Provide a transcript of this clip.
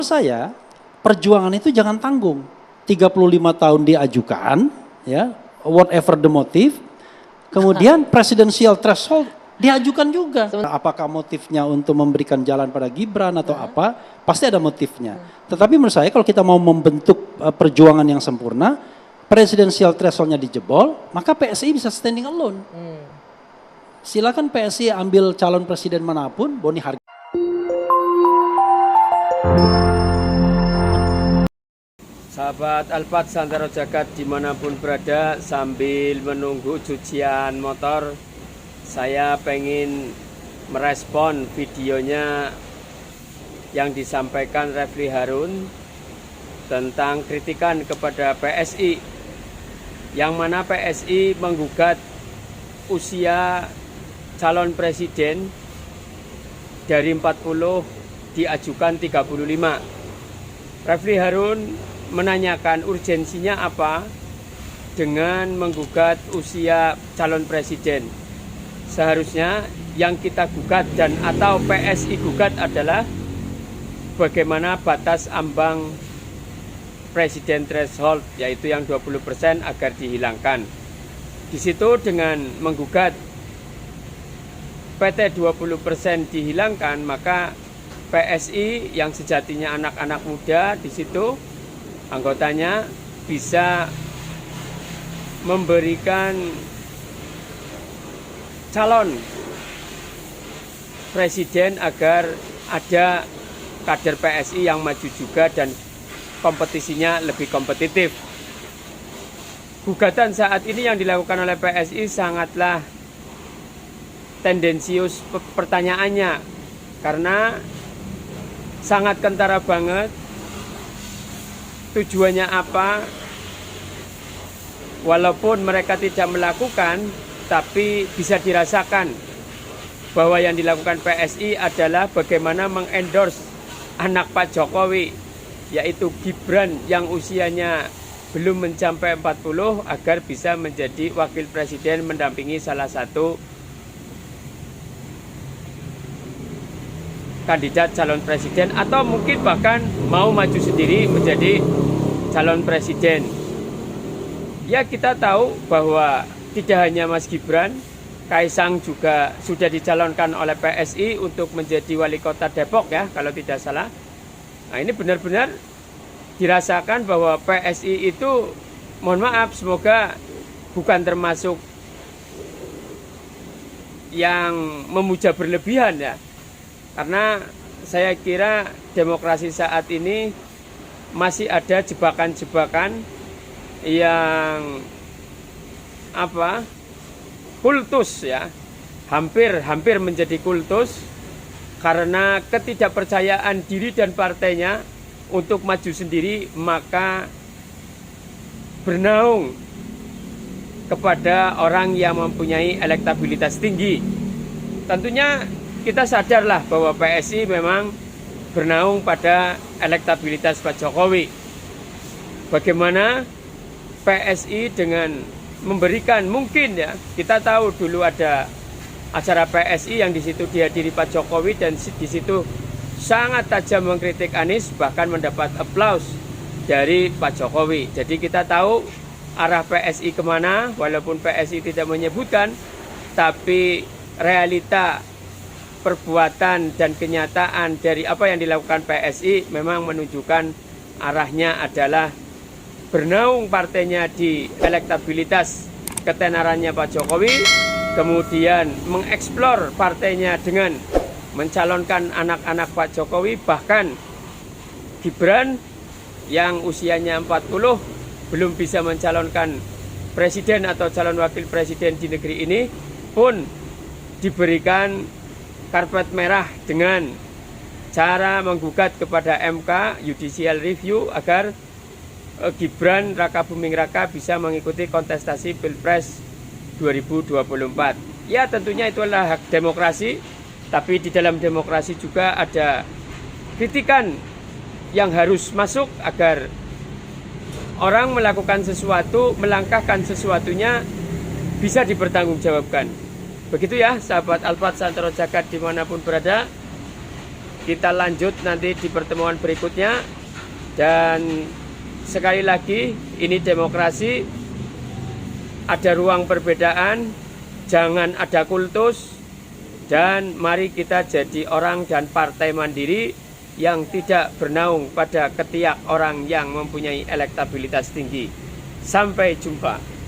Saya, perjuangan itu jangan tanggung. 35 tahun diajukan, ya, whatever the motive. Kemudian presidensial threshold diajukan juga. Apakah motifnya untuk memberikan jalan pada Gibran atau apa? Pasti ada motifnya. Tetapi menurut saya kalau kita mau membentuk perjuangan yang sempurna, presidensial thresholdnya dijebol, maka PSI bisa standing alone. Silakan PSI ambil calon presiden manapun, Boni Harga. Sahabat Alphard Santero Jagat dimanapun berada, sambil menunggu cucian motor, saya pengen merespon videonya yang disampaikan Refli Harun tentang kritikan kepada PSI, yang mana PSI menggugat usia calon presiden dari 40 diajukan 35. Refli Harun menanyakan urgensinya apa dengan menggugat usia calon presiden. Seharusnya yang kita gugat dan atau PSI gugat adalah bagaimana batas ambang presiden threshold, yaitu yang 20% agar dihilangkan. Di situ dengan menggugat PT 20% dihilangkan, maka PSI yang sejatinya anak-anak muda di situ anggotanya bisa memberikan calon presiden agar ada kader PSI yang maju juga dan kompetisinya lebih kompetitif. Gugatan saat ini yang dilakukan oleh PSI sangatlah tendensius pertanyaannya, karena sangat kentara banget. Tujuannya apa? Walaupun mereka tidak melakukan, tapi bisa dirasakan bahwa yang dilakukan PSI adalah bagaimana mengendorse anak Pak Jokowi, yaitu Gibran yang usianya belum mencapai 40 agar bisa menjadi wakil presiden mendampingi salah satu kandidat calon presiden, atau mungkin bahkan mau maju sendiri menjadi calon presiden. Ya, kita tahu bahwa tidak hanya Mas Gibran, Kaisang juga sudah dicalonkan oleh PSI untuk menjadi wali kota Depok, ya kalau tidak salah. Nah, ini benar-benar dirasakan bahwa PSI itu, mohon maaf, semoga bukan termasuk yang memuja berlebihan, ya. Karena saya kira demokrasi saat ini masih ada jebakan-jebakan yang kultus, ya, hampir menjadi kultus, karena ketidakpercayaan diri dan partainya untuk maju sendiri, maka bernaung kepada orang yang mempunyai elektabilitas tinggi. Tentunya kita sadarlah bahwa PSI memang bernaung pada elektabilitas Pak Jokowi. Bagaimana PSI dengan memberikan, mungkin, ya, kita tahu dulu ada acara PSI yang di situ dihadiri Pak Jokowi dan di situ sangat tajam mengkritik Anies, bahkan mendapat aplaus dari Pak Jokowi. Jadi kita tahu arah PSI kemana, walaupun PSI tidak menyebutkan, tapi realita perbuatan dan kenyataan dari apa yang dilakukan PSI memang menunjukkan arahnya adalah bernaung partainya di elektabilitas ketenarannya Pak Jokowi, kemudian mengeksplor partainya dengan mencalonkan anak-anak Pak Jokowi, bahkan Gibran yang usianya 40 belum bisa mencalonkan presiden atau calon wakil presiden di negeri ini pun diberikan karpet merah dengan cara menggugat kepada MK Judicial Review agar Gibran Raka Buming Raka bisa mengikuti kontestasi Pilpres 2024. Ya, tentunya itu adalah hak demokrasi, tapi di dalam demokrasi juga ada kritikan yang harus masuk agar orang melakukan sesuatu, melangkahkan sesuatunya bisa dipertanggungjawabkan. Begitu, ya, sahabat Alphard Santero Jagat dimanapun berada. kita lanjut nanti di pertemuan berikutnya. Dan sekali lagi, ini demokrasi, ada ruang perbedaan, jangan ada kultus, dan mari kita jadi orang dan partai mandiri yang tidak bernaung pada ketiak orang yang mempunyai elektabilitas tinggi. Sampai jumpa.